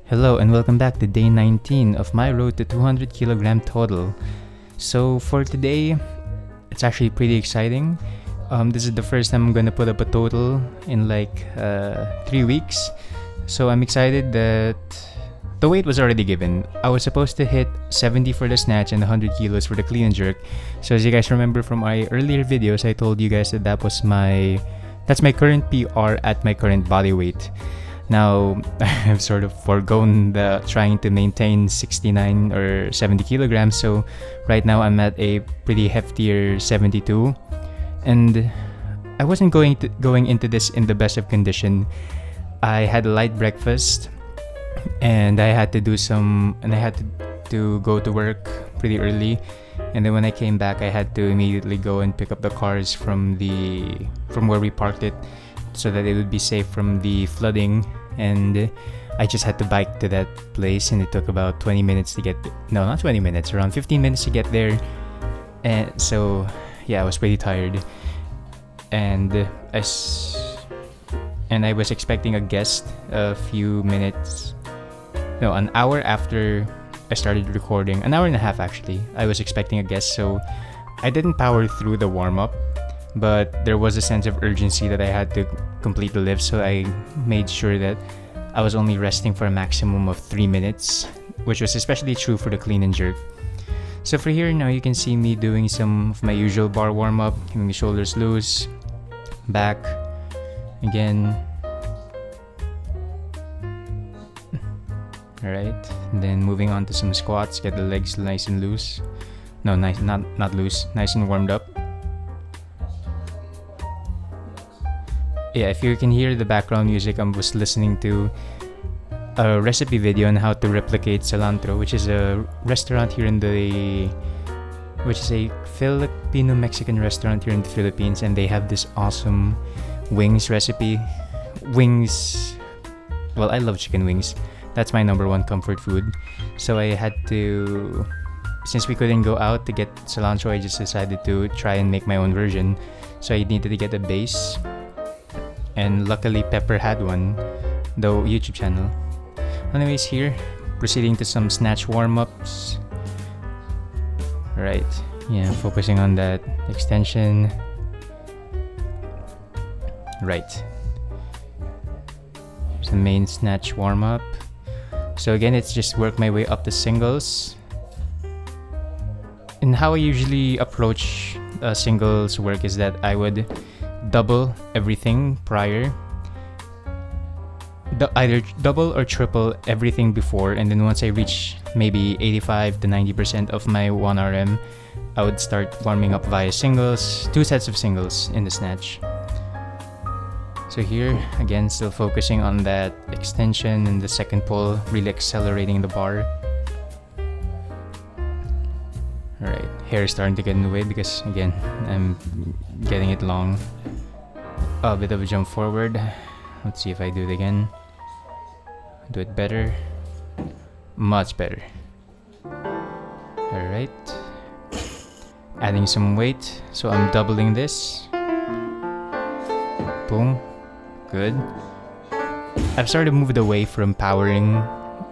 Hello and welcome back to day 19 of my road to 200 kilogram total. So for today, it's actually pretty exciting. This is the first time I'm gonna put up a total in like 3 weeks. So I'm excited that the weight was already given. I was supposed to hit 70 for the snatch and 100 kilos for the clean and jerk. So as you guys remember from my earlier videos, I told you guys that that's my current PR at my current body weight. Now, I've sort of foregone the trying to maintain 69 or 70 kilograms, so right now I'm at a pretty heftier 72. And I wasn't going into this in the best of condition. I had a light breakfast, and I had to go to work pretty early. And then when I came back, I had to immediately go and pick up the cars from where we parked it, so that it would be safe from the flooding. And I just had to bike to that place, and it took about 20 minutes to get no, not 20 minutes, around 15 minutes to get there. And so yeah, I was pretty tired, and I was expecting a guest an hour after I started recording, an hour and a half actually. I was expecting a guest, so I didn't power through the warm-up, but there was a sense of urgency that I had to complete the lift, so I made sure that I was only resting for a maximum of 3 minutes, which was especially true for the clean and jerk. So for here now, you can see me doing some of my usual bar warm-up, keeping the shoulders loose, back, again. Alright, and then moving on to some squats, get the legs nice and loose. No, nice, not loose, nice and warmed up. Yeah, if you can hear the background music, I was listening to a recipe video on how to replicate cilantro, which is a restaurant here which is a Filipino-Mexican restaurant here in the Philippines, and they have this awesome wings recipe. Well, I love chicken wings. That's my number one comfort food. So I had to, since we couldn't go out to get cilantro, I just decided to try and make my own version. So I needed to get a base. And luckily Pepper had one, the YouTube channel. Anyways, here, proceeding to some snatch warm-ups. Right, yeah, focusing on that extension. Right. Here's the main snatch warm-up. So again, it's just work my way up to singles. And how I usually approach singles work is that I would double everything prior, either double or triple everything before, and then once I reach maybe 85 to 90% of my 1RM, I would start warming up via singles, 2 sets of singles in the snatch. So here again, still focusing on that extension and the second pull, really accelerating the bar. Alright, hair is starting to get in the way because again, I'm getting it long. A bit of a jump forward. Let's see if I do it again. Do it better. Much better. Alright. Adding some weight. So I'm doubling this. Boom. Good. I've started to move away from powering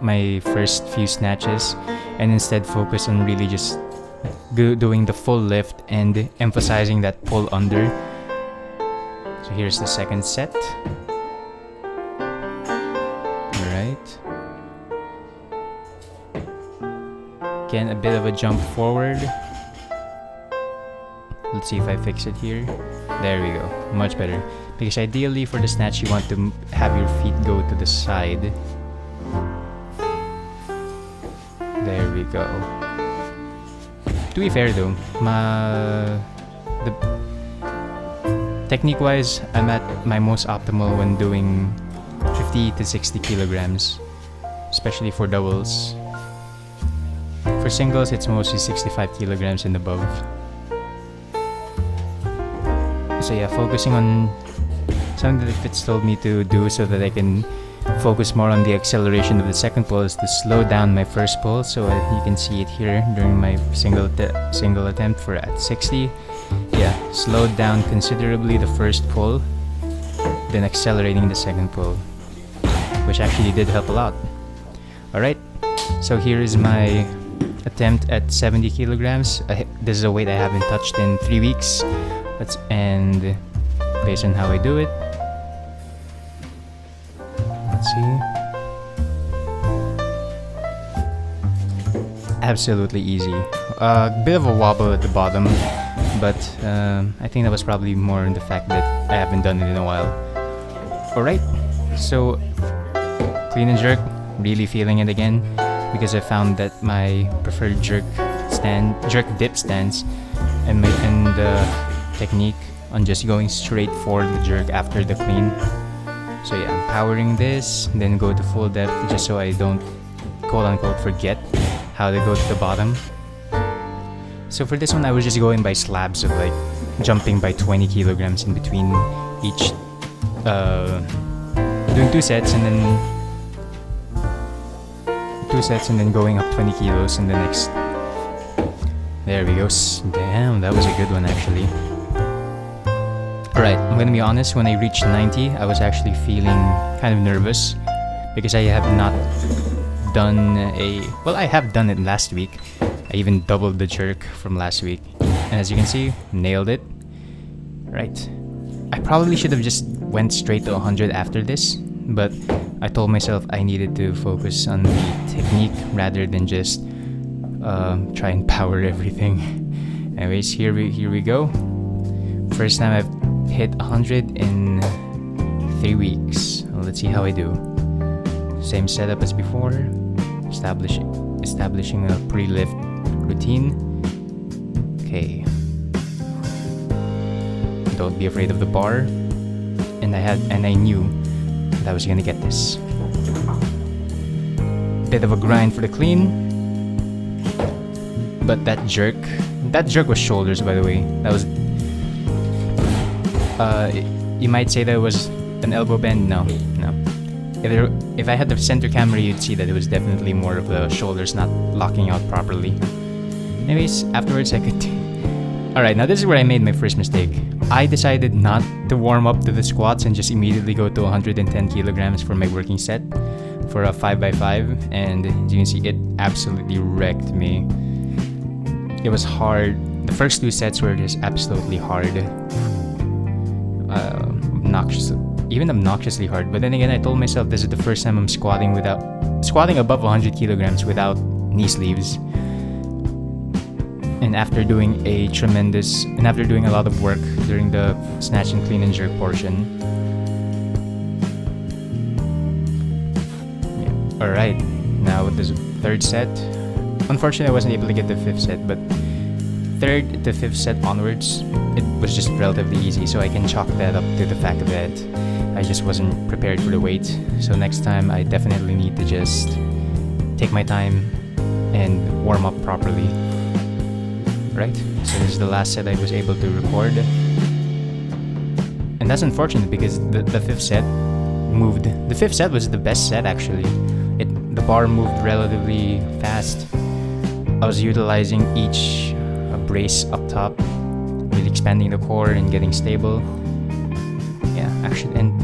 my first few snatches and instead focus on really just doing the full lift and emphasizing that pull under. So here's the second set. Alright. Again, a bit of a jump forward. Let's see if I fix it here. There we go. Much better. Because ideally for the snatch, you want to have your feet go to the side. There we go. To be fair though, technique-wise, I'm at my most optimal when doing 50 to 60 kilograms, especially for doubles. For singles, it's mostly 65 kilograms and above. So yeah, focusing on something that Fitz told me to do so that I can focus more on the acceleration of the second pull is to slow down my first pull. So you can see it here during my single attempt for at 60. Yeah, slowed down considerably the first pull, then accelerating the second pull, which actually did help a lot. Alright, so here is my attempt at 70 kilograms. This is a weight I haven't touched in 3 weeks. And based on how I do it, let's see. Absolutely easy. Bit of a wobble at the bottom, but I think that was probably more in the fact that I haven't done it in a while. Alright, so clean and jerk, really feeling it again, because I found that my preferred jerk dip stance and the technique on just going straight for the jerk after the clean. So yeah, I'm powering this, then go to full depth just so I don't quote unquote forget how to go to the bottom. So for this one, I was just going by slabs of like jumping by 20 kilograms in between each, doing 2 sets and then going up 20 kilos in the next. There we go. Damn, that was a good one actually. Alright, I'm gonna be honest, when I reached 90, I was actually feeling kind of nervous because I have not done I have done it last week. I even doubled the jerk from last week. And as you can see, nailed it. Right. I probably should have just went straight to 100 after this, but I told myself I needed to focus on the technique rather than just try and power everything. Anyways, here we go. First time I've hit 100 in 3 weeks. Let's see how I do. Same setup as before. Establishing a pre-lift routine. Okay. Don't be afraid of the bar. And I knew that I was gonna get this. Bit of a grind for the clean. But that jerk was shoulders, by the way. That was you might say that was an elbow bend. No. If I had the center camera, you'd see that it was definitely more of the shoulders not locking out properly. Anyways, afterwards I could... Alright, now this is where I made my first mistake. I decided not to warm up to the squats and just immediately go to 110 kilograms for my working set for a 5x5, and as you can see, it absolutely wrecked me. It was hard. The first 2 sets were just absolutely hard. Obnoxiously hard. But then again, I told myself this is the first time I'm squatting above 100 kilograms without knee sleeves. And after doing a lot of work during the snatch and clean and jerk portion. Yeah. Alright, now with this 3rd set. Unfortunately, I wasn't able to get the 5th set, but 3rd to 5th set onwards, it was just relatively easy, so I can chalk that up to the fact that I just wasn't prepared for the weight. So next time, I definitely need to just take my time and warm up properly. Right? So this is the last set I was able to record. And that's unfortunate because the 5th set moved. The 5th set was the best set actually. The bar moved relatively fast. I was utilizing each brace up top, really expanding the core and getting stable. Yeah, actually, and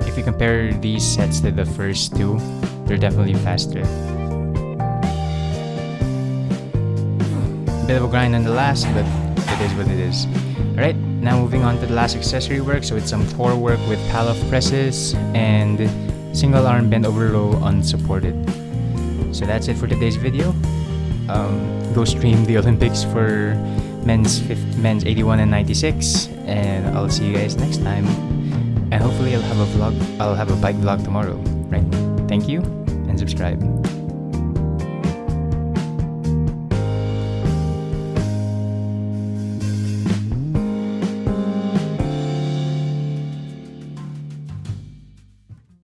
if you compare these sets to the first 2, they're definitely faster. Bit of a grind on the last, but it is what it is. Alright, now moving on to the last accessory work. So it's some core work with pal-off presses and single arm bend over row unsupported. So that's it for today's video. Go stream the Olympics for men's 81 and 96, and I'll see you guys next time. And hopefully I'll have a bike vlog tomorrow. Right? Thank you and subscribe.